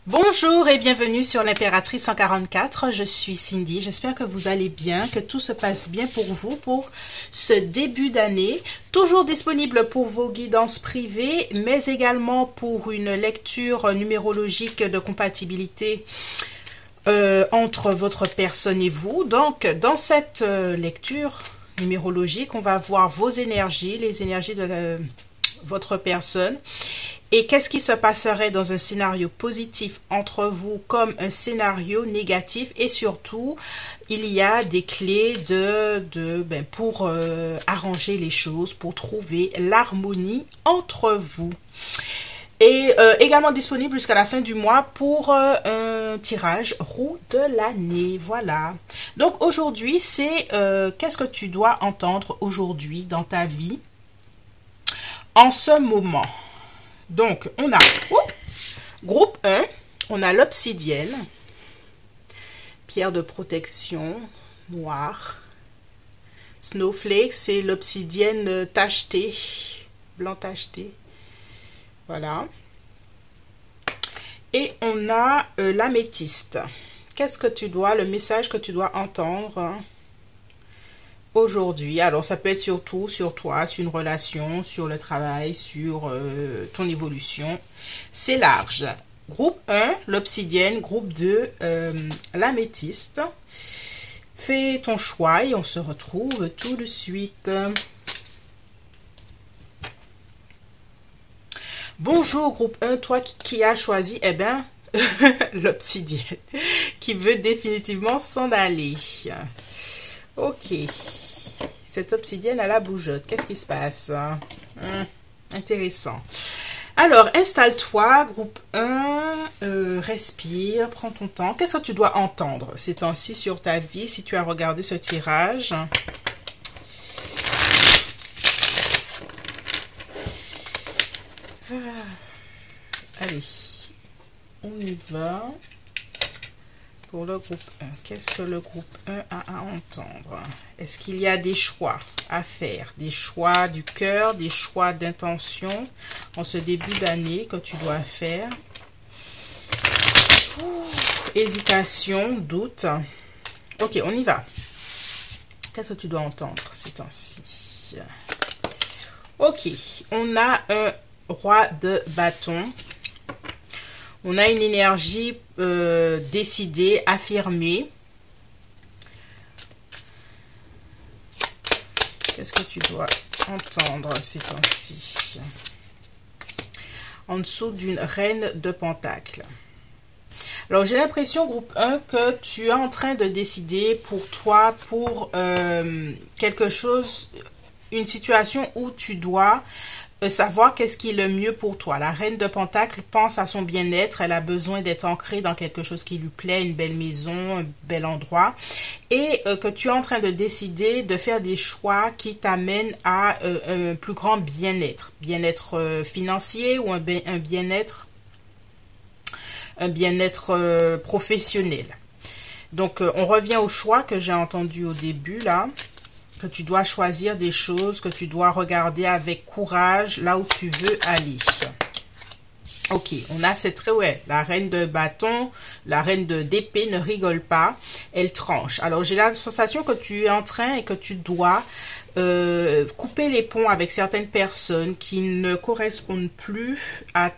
Bonjour et bienvenue sur l'Impératrice 144, je suis Cindy, j'espère que vous allez bien, que tout se passe bien pour vous pour ce début d'année. Toujours disponible pour vos guidances privées, mais également pour une lecture numérologique de compatibilité entre votre personne et vous. Donc, dans cette lecture numérologique, on va voir vos énergies, les énergies de votre personne. Et qu'est-ce qui se passerait dans un scénario positif entre vous comme un scénario négatif, et surtout il y a des clés pour arranger les choses, pour trouver l'harmonie entre vous. Et également disponible jusqu'à la fin du mois pour un tirage roue de l'année. Voilà. Donc aujourd'hui, c'est qu'est-ce que tu dois entendre aujourd'hui dans ta vie en ce moment. Donc, on a groupe 1, on a l'obsidienne, pierre de protection, noire. Snowflake, c'est l'obsidienne tachetée, blanc tacheté. Voilà. Et on a l'améthyste. Qu'est-ce que tu dois, le message que tu dois entendre aujourd'hui? Alors, ça peut être surtout sur toi, sur une relation, sur le travail, sur ton évolution. C'est large. Groupe 1, l'obsidienne. Groupe 2, l'améthyste. Fais ton choix et on se retrouve tout de suite. Bonjour, groupe 1. Toi qui as choisi, eh bien, l'obsidienne, qui veut définitivement s'en aller. Ok. Cette obsidienne à la bougeotte. Qu'est-ce qui se passe? Intéressant. Alors, installe-toi, groupe 1. Respire, prends ton temps. Qu'est-ce que tu dois entendre ces temps-ci sur ta vie si tu as regardé ce tirage? Allez, on y va. Pour le groupe 1, qu'est-ce que le groupe 1 a à entendre? Est-ce qu'il y a des choix à faire? Des choix du cœur, des choix d'intention en ce début d'année que tu dois faire? Hésitation, doute. Ok, on y va. Qu'est-ce que tu dois entendre ces temps-ci? Ok, on a un roi de bâton. On a une énergie décidée, affirmée. Qu'est-ce que tu dois entendre ces temps-ci? En dessous d'une reine de pentacle. Alors, j'ai l'impression, groupe 1, que tu es en train de décider pour toi, pour quelque chose, une situation où tu dois savoir qu'est-ce qui est le mieux pour toi. La reine de pentacle pense à son bien-être, elle a besoin d'être ancrée dans quelque chose qui lui plaît, une belle maison, un bel endroit, et que tu es en train de décider de faire des choix qui t'amènent à un plus grand bien-être, bien-être financier ou un bien-être professionnel. Donc on revient au choix que j'ai entendu au début là, que tu dois choisir des choses, que tu dois regarder avec courage là où tu veux aller. Ok, on a cette la reine de bâton, la reine d'épée ne rigole pas, elle tranche. Alors j'ai la sensation que tu es en train et que tu dois couper les ponts avec certaines personnes qui ne correspondent plus à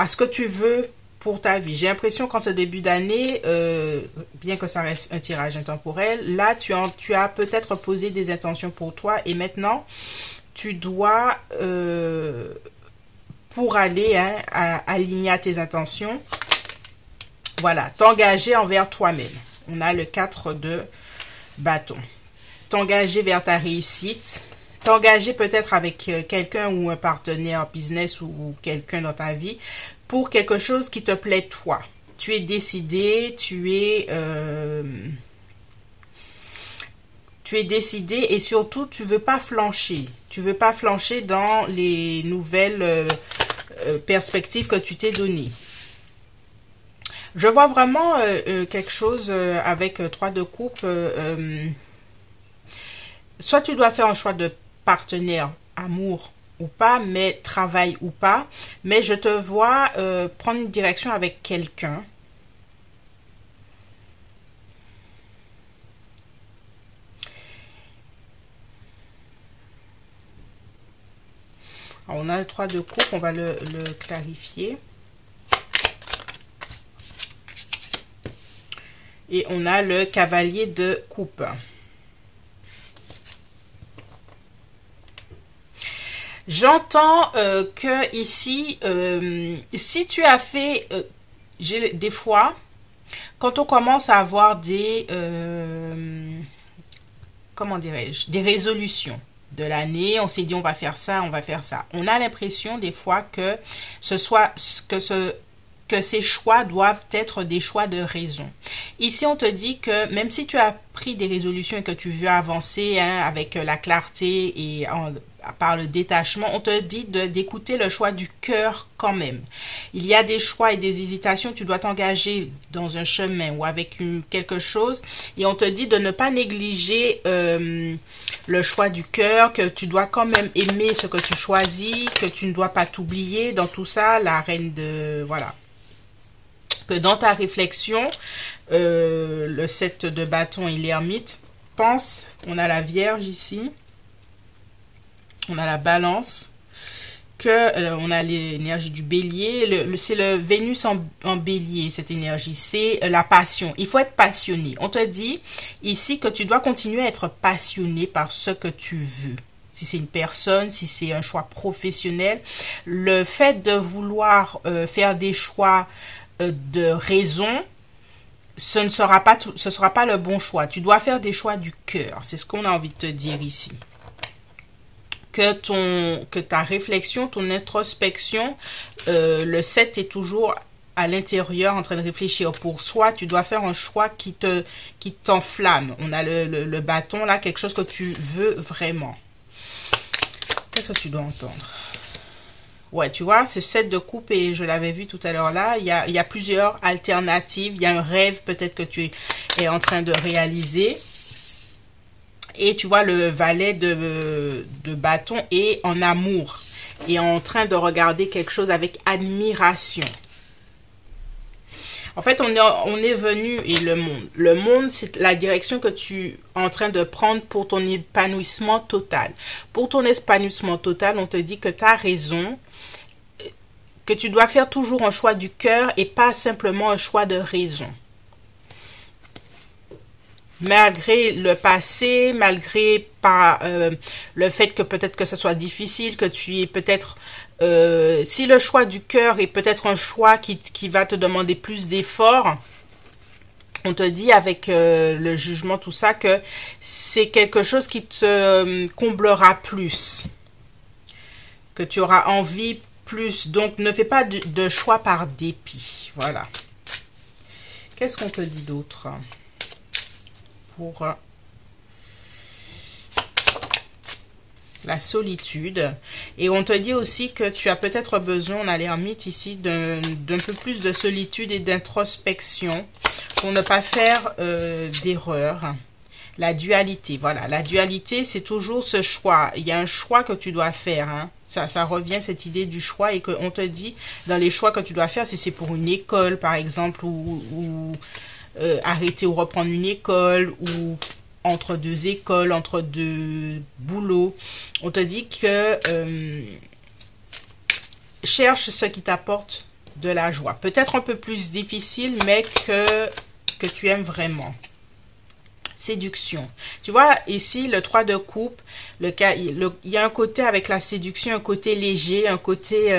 ce que tu veux pour ta vie. J'ai l'impression qu'en ce début d'année, bien que ça reste un tirage intemporel, là, tu as peut-être posé des intentions pour toi et maintenant, tu dois, pour aller aligner à tes intentions, voilà, t'engager envers toi-même. On a le 4 de bâton. T'engager vers ta réussite, t'engager peut-être avec quelqu'un ou un partenaire business ou quelqu'un dans ta vie pour quelque chose qui te plaît toi. Tu es décidé, tu es décidé et surtout tu veux pas flancher. Tu veux pas flancher dans les nouvelles perspectives que tu t'es données. Je vois vraiment quelque chose avec 3 de coupe. Soit tu dois faire un choix de partenaire amour ou pas, mais travail ou pas, mais je te vois prendre une direction avec quelqu'un. On a le 3 de coupe, on va le clarifier. Et on a le cavalier de coupe. J'entends que ici, si tu as fait, des fois, quand on commence à avoir des, comment dirais-je, des résolutions de l'année, on s'est dit on va faire ça, on va faire ça. On a l'impression des fois que que ces choix doivent être des choix de raison. Ici, on te dit que même si tu as pris des résolutions et que tu veux avancer avec la clarté et par le détachement, on te dit d'écouter le choix du cœur quand même. Il y a des choix et des hésitations, tu dois t'engager dans un chemin ou avec quelque chose et on te dit de ne pas négliger le choix du cœur, que tu dois quand même aimer ce que tu choisis, que tu ne dois pas t'oublier dans tout ça, la reine de... Voilà. Que dans ta réflexion, le 7 de bâton et l'ermite, pense, on a la Vierge ici, on a la Balance, on a l'énergie du Bélier, c'est le Vénus en Bélier, cette énergie, c'est la passion. Il faut être passionné. On te dit ici que tu dois continuer à être passionné par ce que tu veux. Si c'est une personne, si c'est un choix professionnel, le fait de vouloir faire des choix de raison, ce sera pas le bon choix. Tu dois faire des choix du cœur. C'est ce qu'on a envie de te dire ici. Que ta réflexion, ton introspection, le 7 est toujours à l'intérieur en train de réfléchir pour soi. Tu dois faire un choix qui t'enflamme. On a le bâton là, quelque chose que tu veux vraiment. Qu'est-ce que tu dois entendre? Ouais, tu vois, c'est 7 de coupe et je l'avais vu tout à l'heure là. Il y a plusieurs alternatives. Il y a un rêve peut-être que tu es en train de réaliser. Et tu vois, le valet de bâton est en amour. Et en train de regarder quelque chose avec admiration. En fait, on est venu, et le monde, c'est la direction que tu es en train de prendre pour ton épanouissement total. Pour ton épanouissement total, on te dit que tu as raison, que tu dois faire toujours un choix du cœur et pas simplement un choix de raison. Malgré le passé, malgré le fait que peut-être que ce soit difficile, que tu es peut-être... si le choix du cœur est peut-être un choix qui va te demander plus d'efforts, on te dit avec le jugement, tout ça, que c'est quelque chose qui te comblera plus. Que tu auras envie plus. Donc, ne fais pas de choix par dépit. Voilà. Qu'est-ce qu'on te dit d'autre pour la solitude? Et on te dit aussi que tu as peut-être besoin, on a l'ermite ici, d'un peu plus de solitude et d'introspection pour ne pas faire d'erreur. La dualité, voilà. La dualité, c'est toujours ce choix. Il y a un choix que tu dois faire. Hein. Ça revient, cette idée du choix, et qu'on te dit, dans les choix que tu dois faire, si c'est pour une école, par exemple, ou arrêter ou reprendre une école, ou entre deux écoles, entre deux boulots, on te dit que cherche ce qui t'apporte de la joie. Peut-être un peu plus difficile, mais que tu aimes vraiment. Séduction. Tu vois, ici, le 3 de coupe, il y a un côté avec la séduction, un côté léger, un côté...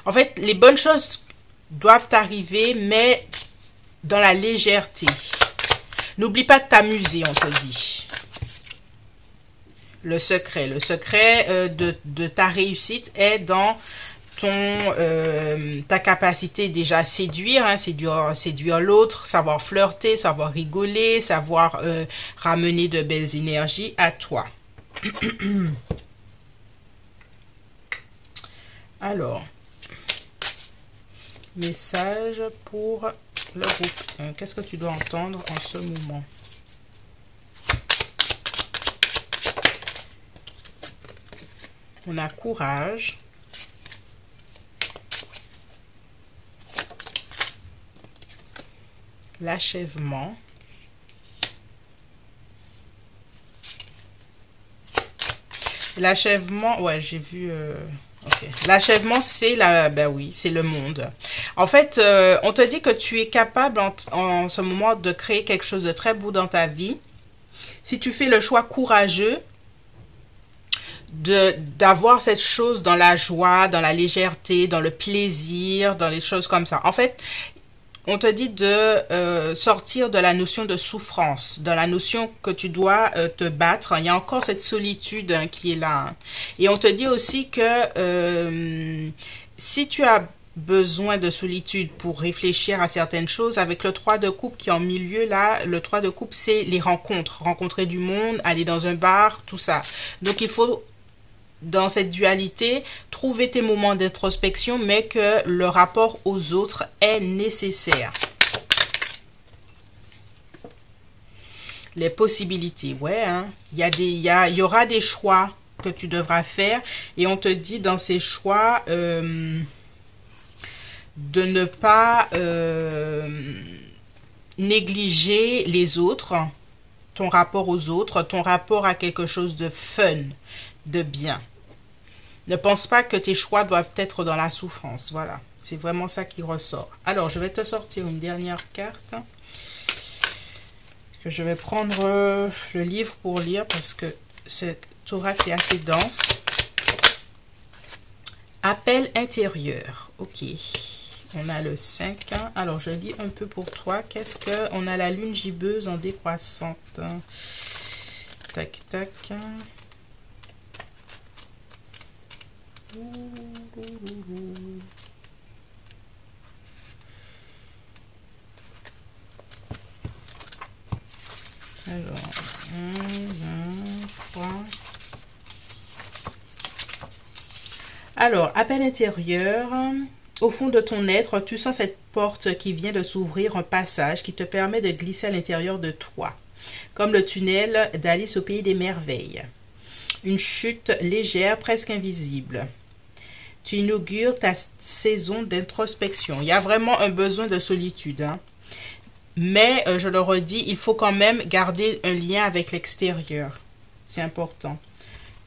En fait, les bonnes choses doivent arriver, mais dans la légèreté. N'oublie pas de t'amuser, on te dit. Le secret de ta réussite est dans ta capacité déjà à séduire, hein, séduire l'autre, savoir flirter, savoir rigoler, savoir ramener de belles énergies à toi. Alors, message pour le groupe. Qu'est-ce que tu dois entendre en ce moment? On a courage. L'achèvement. L'achèvement, ouais, j'ai vu... ok. L'achèvement, c'est la... Ben oui, c'est le monde. En fait, on te dit que tu es capable en ce moment de créer quelque chose de très beau dans ta vie. Si tu fais le choix courageux d'avoir cette chose dans la joie, dans la légèreté, dans le plaisir, dans les choses comme ça. En fait, on te dit de sortir de la notion de souffrance, de la notion que tu dois te battre. Il y a encore cette solitude qui est là. Et on te dit aussi que si tu as besoin de solitude pour réfléchir à certaines choses, avec le 3 de coupe qui est en milieu là, le 3 de coupe c'est les rencontres, rencontrer du monde, aller dans un bar, tout ça. Donc il faut, dans cette dualité, trouver tes moments d'introspection, mais que le rapport aux autres est nécessaire. Les possibilités, ouais, hein. Il y aura des choix que tu devras faire, et on te dit dans ces choix de ne pas négliger les autres, ton rapport aux autres, ton rapport à quelque chose de fun, de bien. Ne pense pas que tes choix doivent être dans la souffrance. Voilà, c'est vraiment ça qui ressort. Alors, je vais te sortir une dernière carte. Que je vais prendre le livre pour lire parce que ce oracle est assez dense. Appel intérieur. Ok. On a le 5. Alors, je lis un peu pour toi. Qu'est-ce que... On a la lune gibbeuse en décroissante. Tac, tac. Alors, 1, 2, 3. Alors, appel intérieur. Au fond de ton être, tu sens cette porte qui vient de s'ouvrir, un passage qui te permet de glisser à l'intérieur de toi, comme le tunnel d'Alice au pays des merveilles. Une chute légère, presque invisible. Tu inaugures ta saison d'introspection. Il y a vraiment un besoin de solitude, hein. Mais, je le redis, il faut quand même garder un lien avec l'extérieur. C'est important.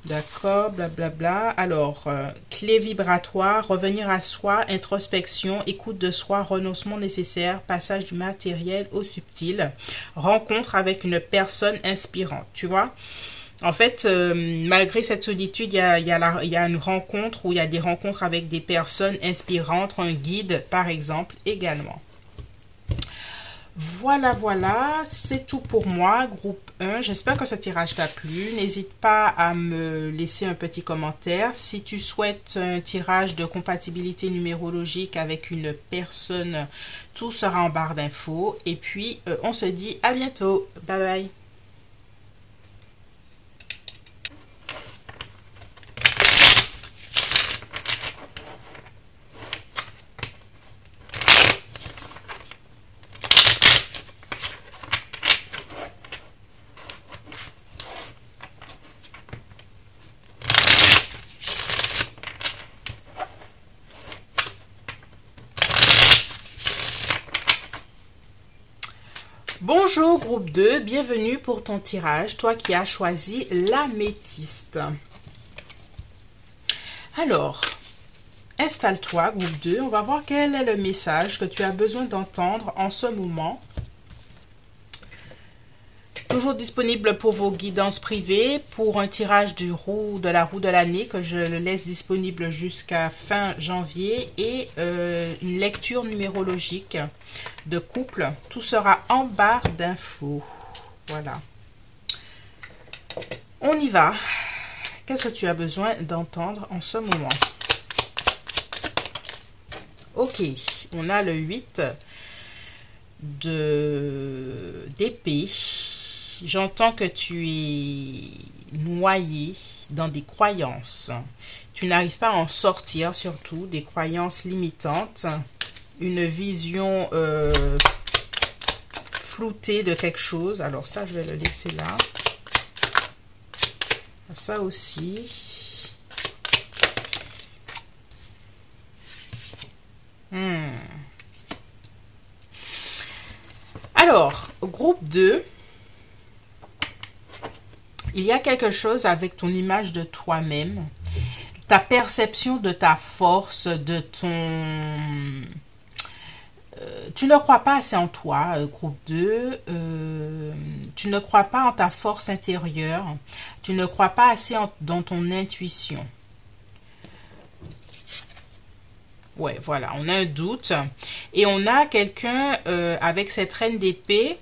D'accord, blablabla. Alors, clé vibratoire, revenir à soi, introspection, écoute de soi, renoncement nécessaire, passage du matériel au subtil, rencontre avec une personne inspirante. Tu vois? En fait, malgré cette solitude, il y a une rencontre ou il y a des rencontres avec des personnes inspirantes, un guide par exemple également. Voilà, voilà, c'est tout pour moi, groupe 1. J'espère que ce tirage t'a plu. N'hésite pas à me laisser un petit commentaire. Si tu souhaites un tirage de compatibilité numérologique avec une personne, tout sera en barre d'infos. Et puis, on se dit à bientôt. Bye bye. Bonjour groupe 2, bienvenue pour ton tirage, toi qui as choisi l'améthyste. Alors, installe-toi groupe 2, on va voir quel est le message que tu as besoin d'entendre en ce moment. Toujours disponible pour vos guidances privées, pour un tirage de la roue de l'année que je le laisse disponible jusqu'à fin janvier et une lecture numérologique de couple. Tout sera en barre d'infos. Voilà. On y va. Qu'est-ce que tu as besoin d'entendre en ce moment? Ok, on a le 8 d'épée. J'entends que tu es noyé dans des croyances. Tu n'arrives pas à en sortir, surtout des croyances limitantes. Une vision floutée de quelque chose. Alors ça, je vais le laisser là. Ça aussi. Alors, groupe 2, il y a quelque chose avec ton image de toi-même, ta perception de ta force, de ton... tu ne crois pas assez en toi, groupe 2. Tu ne crois pas en ta force intérieure. Tu ne crois pas assez dans ton intuition. Ouais, voilà, on a un doute. Et on a quelqu'un avec cette reine d'épée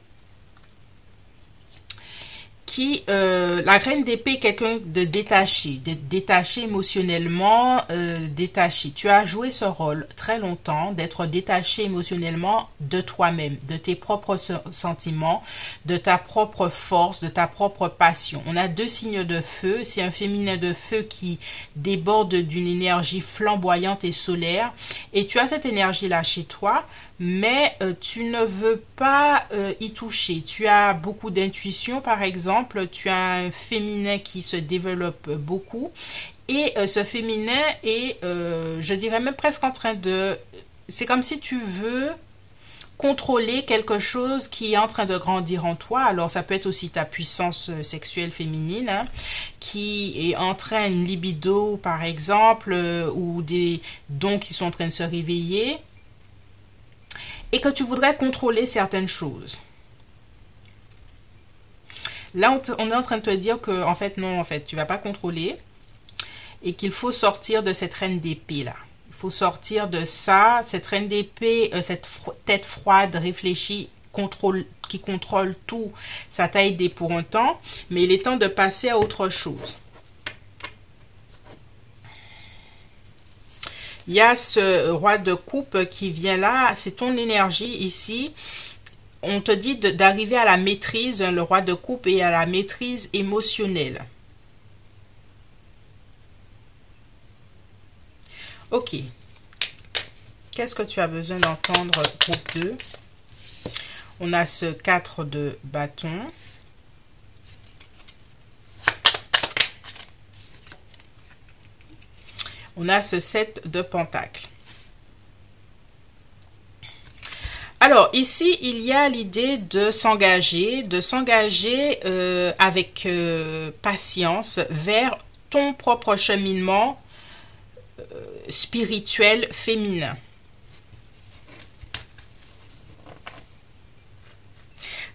qui, la reine d'épée est quelqu'un de détaché émotionnellement, détaché. Tu as joué ce rôle très longtemps, d'être détaché émotionnellement de toi-même, de tes propres sentiments, de ta propre force, de ta propre passion. On a 2 signes de feu, c'est un féminin de feu qui déborde d'une énergie flamboyante et solaire, et tu as cette énergie-là chez toi, mais tu ne veux pas y toucher. Tu as beaucoup d'intuition, par exemple. Tu as un féminin qui se développe beaucoup. Et ce féminin est, je dirais même presque en train de... C'est comme si tu veux contrôler quelque chose qui est en train de grandir en toi. Alors, ça peut être aussi ta puissance sexuelle féminine, hein, qui est en train, une libido, par exemple, ou des dons qui sont en train de se réveiller. Et que tu voudrais contrôler certaines choses. Là, on est en train de te dire que, en fait, non, en fait, tu vas pas contrôler. Et qu'il faut sortir de cette reine d'épée, là. Il faut sortir de ça, cette reine d'épée, cette tête froide, réfléchie, qui contrôle tout. Ça t'a aidé pour un temps, mais il est temps de passer à autre chose. Il y a ce roi de coupe qui vient là, c'est ton énergie ici. On te dit d'arriver à la maîtrise, le roi de coupe, et à la maîtrise émotionnelle. Ok. Qu'est-ce que tu as besoin d'entendre, groupe 2? On a ce 4 de bâton. On a ce 7 de pentacle. Alors, ici, il y a l'idée de s'engager avec patience vers ton propre cheminement spirituel féminin.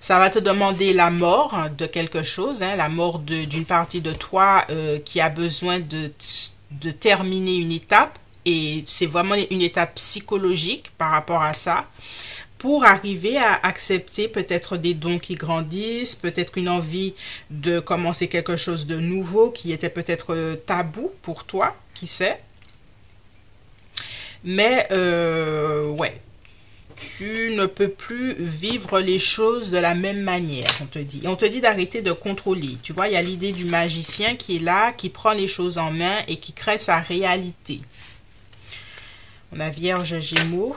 Ça va te demander la mort de quelque chose, hein, la mort d'une partie de toi qui a besoin de terminer une étape, et c'est vraiment une étape psychologique par rapport à ça, pour arriver à accepter peut-être des dons qui grandissent, peut-être une envie de commencer quelque chose de nouveau qui était peut-être tabou pour toi, qui sait. Mais ouais, tu ne peux plus vivre les choses de la même manière, on te dit. Et on te dit d'arrêter de contrôler. Tu vois, il y a l'idée du magicien qui est là, qui prend les choses en main et qui crée sa réalité. On a Vierge, Gémeaux.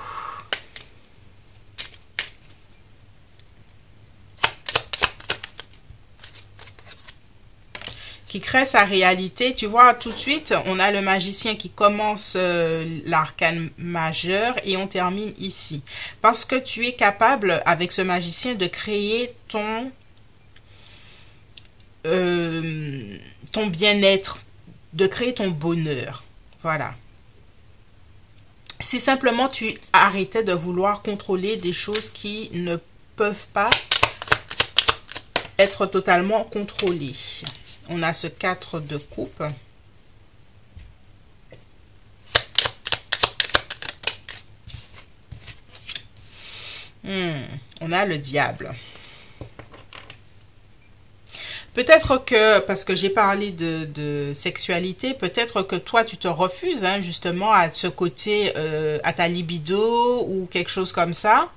Qui crée sa réalité. Tu vois, tout de suite, on a le magicien qui commence l'arcane majeur et on termine ici. Parce que tu es capable, avec ce magicien, de créer ton bien-être, de créer ton bonheur. Voilà. Si simplement tu arrêtais de vouloir contrôler des choses qui ne peuvent pas être totalement contrôlées. On a ce 4 de coupe. On a le diable. Peut-être que, parce que j'ai parlé de sexualité, peut-être que toi, tu te refuses hein, justement à ce côté, à ta libido ou quelque chose comme ça.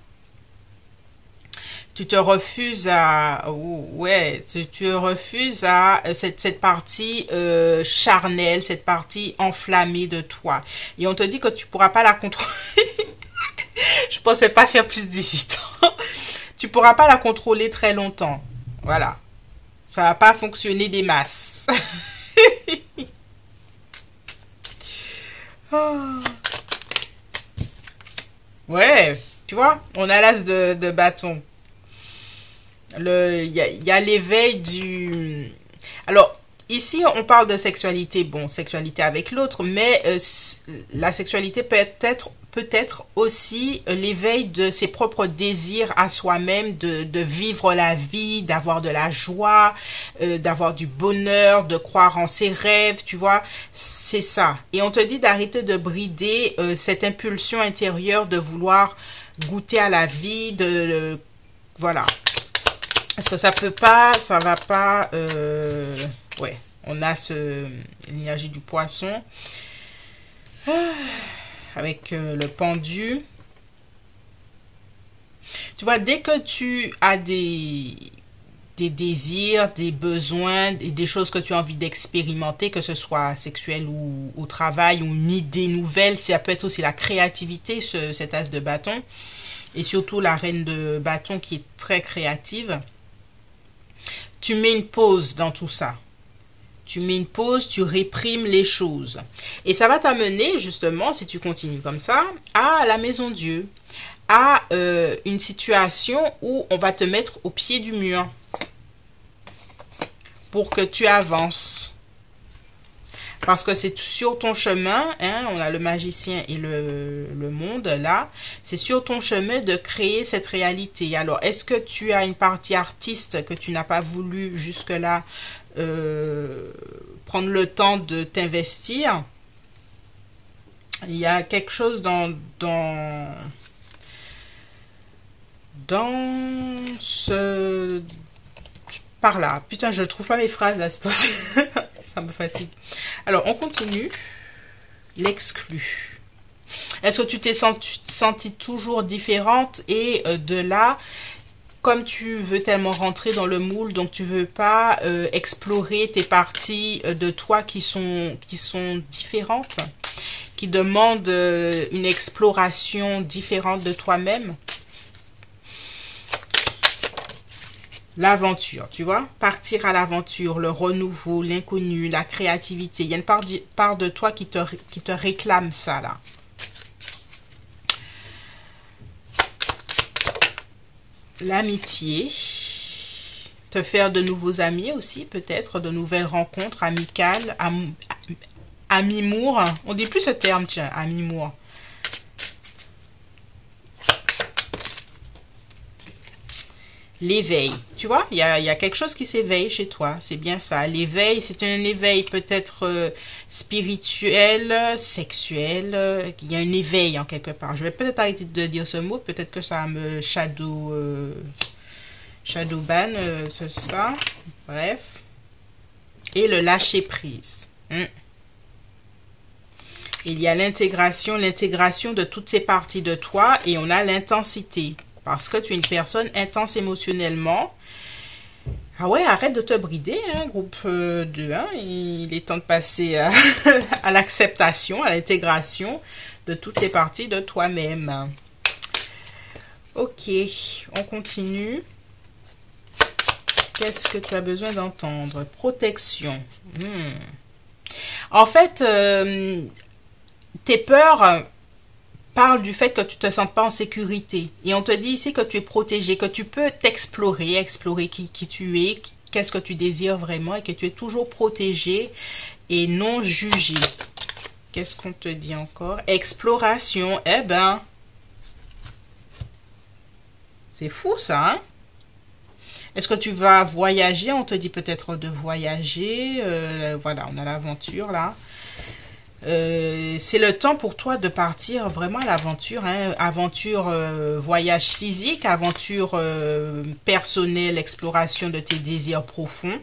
Tu te refuses à... Ouais, tu refuses à cette partie charnelle, cette partie enflammée de toi. Et on te dit que tu ne pourras pas la contrôler. Je pensais pas faire plus d'hésitant. Tu ne pourras pas la contrôler très longtemps. Voilà. Ça va pas fonctionner des masses. Oh. Ouais, tu vois, on a l'as de bâton. Il y a l'éveil du... Alors, ici, on parle de sexualité, bon, sexualité avec l'autre, mais la sexualité peut être aussi l'éveil de ses propres désirs à soi-même, de vivre la vie, d'avoir de la joie, d'avoir du bonheur, de croire en ses rêves, tu vois, c'est ça. Et on te dit d'arrêter de brider cette impulsion intérieure de vouloir goûter à la vie, voilà. Parce que ça peut pas, ça va pas. Ouais, on a l'énergie du poisson avec le pendu. Tu vois, dès que tu as des désirs, des besoins, des choses que tu as envie d'expérimenter, que ce soit sexuel ou au travail, ou une idée nouvelle, ça peut être aussi la créativité, cet as de bâton, et surtout la reine de bâton qui est très créative. Tu mets une pause dans tout ça. Tu mets une pause, tu réprimes les choses. Et ça va t'amener, justement, si tu continues comme ça, à la maison Dieu, à une situation où on va te mettre au pied du mur pour que tu avances. Parce que c'est sur ton chemin, hein, on a le magicien et le monde là, c'est sur ton chemin de créer cette réalité. Alors, est-ce que tu as une partie artiste que tu n'as pas voulu jusque-là prendre le temps de t'investir? Il y a quelque chose dans ce... Par là. Putain, je trouve pas mes phrases là. Ça me fatigue. Alors, on continue. L'exclu. Est-ce que tu t'es sentie toujours différente et de là, comme tu veux tellement rentrer dans le moule, donc tu veux pas explorer tes parties de toi qui sont différentes, qui demandent une exploration différente de toi-même. L'aventure, tu vois, partir à l'aventure, le renouveau, l'inconnu, la créativité. Il y a une part de toi qui te réclame ça, là. L'amitié, te faire de nouveaux amis aussi, peut-être, de nouvelles rencontres amicales, amimour. On dit plus ce terme, tiens, amimour. L'éveil, tu vois, il y a quelque chose qui s'éveille chez toi, c'est bien ça. L'éveil, c'est un éveil peut-être spirituel, sexuel, il y a un éveil en quelque part. Je vais peut-être arrêter de dire ce mot, peut-être que ça va me shadowban, c'est ça, bref. Et le lâcher prise. Il y a l'intégration de toutes ces parties de toi et on a l'intensité. Parce que tu es une personne intense émotionnellement. Ah ouais, arrête de te brider, hein, groupe 2. Hein, il est temps de passer à l'acceptation, à l'intégration de toutes les parties de toi-même. Ok, on continue. Qu'est-ce que tu as besoin d'entendre? Protection. En fait, tes peurs... parle du fait que tu te sens pas en sécurité. Et on te dit ici que tu es protégé, que tu peux explorer qui tu es, qu'est-ce que tu désires vraiment et que tu es toujours protégé et non jugé. Qu'est-ce qu'on te dit encore? Exploration. Eh ben, c'est fou ça, hein? Est-ce que tu vas voyager? On te dit peut-être de voyager. Voilà, on a l'aventure là. C'est le temps pour toi de partir vraiment à l'aventure, hein. Aventure, voyage physique, aventure personnelle, exploration de tes désirs profonds.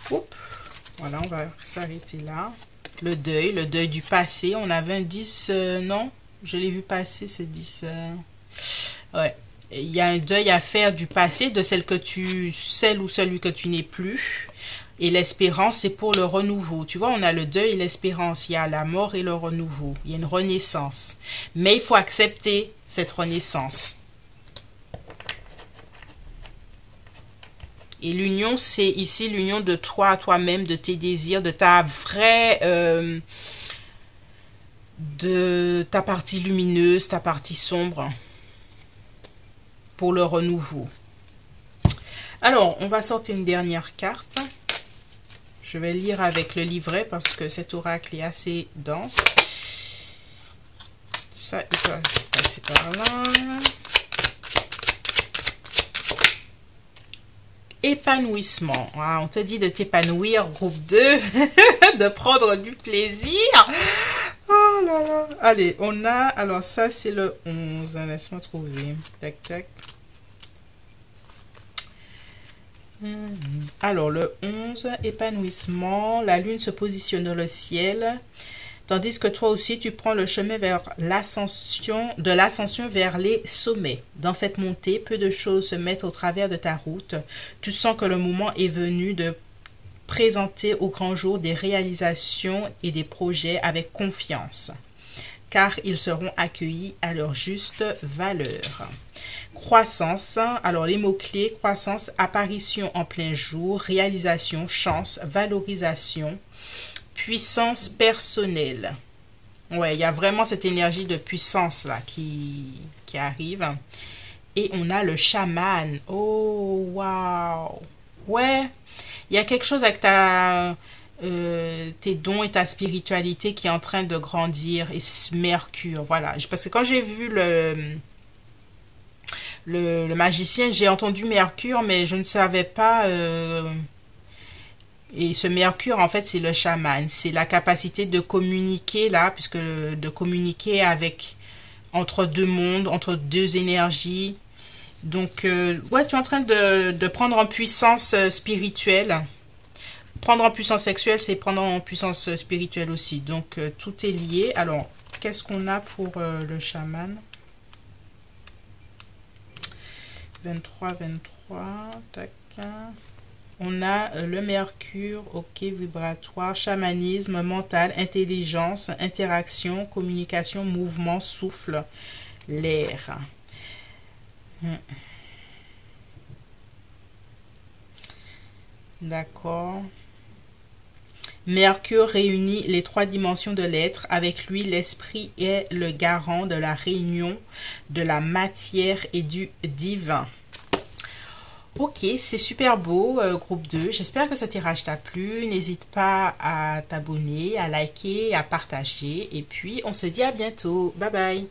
Oups. Voilà, on va s'arrêter là. Le deuil du passé. On avait un 10, non? Je l'ai vu passer ce 10. Ouais. Il y a un deuil à faire du passé, de celle ou celui que tu n'es plus. Et l'espérance, c'est pour le renouveau. Tu vois, on a le deuil et l'espérance. Il y a la mort et le renouveau. Il y a une renaissance. Mais il faut accepter cette renaissance. Et l'union, c'est ici l'union de toi à toi-même, de tes désirs, de ta vraie... de ta partie lumineuse, ta partie sombre pour le renouveau. Alors, on va sortir une dernière carte. Je vais lire avec le livret parce que cet oracle est assez dense. Ça, il va passer par là. Épanouissement. Ah, on te dit de t'épanouir, groupe 2, de prendre du plaisir. Oh là là. Allez, on a... Alors ça, c'est le 11. Laisse-moi trouver. Tac, tac. Alors, le 11, épanouissement. La lune se positionne dans le ciel. Tandis que toi aussi, tu prends le chemin vers l'ascension, de l'ascension vers les sommets. Dans cette montée, peu de choses se mettent au travers de ta route. Tu sens que le moment est venu de présenter au grand jour des réalisations et des projets avec confiance, car ils seront accueillis à leur juste valeur. Croissance, alors les mots-clés, croissance, apparition en plein jour, réalisation, chance, valorisation, puissance personnelle. Ouais, il y a vraiment cette énergie de puissance là qui arrive. Et on a le chaman. Oh, waouh. Ouais, il y a quelque chose avec tes dons et ta spiritualité qui est en train de grandir. Et c'est Mercure, voilà. Parce que quand j'ai vu le magicien, j'ai entendu Mercure, mais je ne savais pas... Et ce Mercure, en fait, c'est le chaman. C'est la capacité de communiquer, là, puisque de communiquer avec, entre deux mondes, entre deux énergies. Donc, ouais, tu es en train de prendre en puissance spirituelle. Prendre en puissance sexuelle, c'est prendre en puissance spirituelle aussi. Donc, tout est lié. Alors, qu'est-ce qu'on a pour le chaman? 23, tac. On a le Mercure, ok, vibratoire, chamanisme, mental, intelligence, interaction, communication, mouvement, souffle, l'air. D'accord. Mercure réunit les trois dimensions de l'être. Avec lui, l'esprit est le garant de la réunion de la matière et du divin. Ok, c'est super beau, groupe 2. J'espère que ce tirage t'a plu. N'hésite pas à t'abonner, à liker, à partager. Et puis, on se dit à bientôt. Bye bye.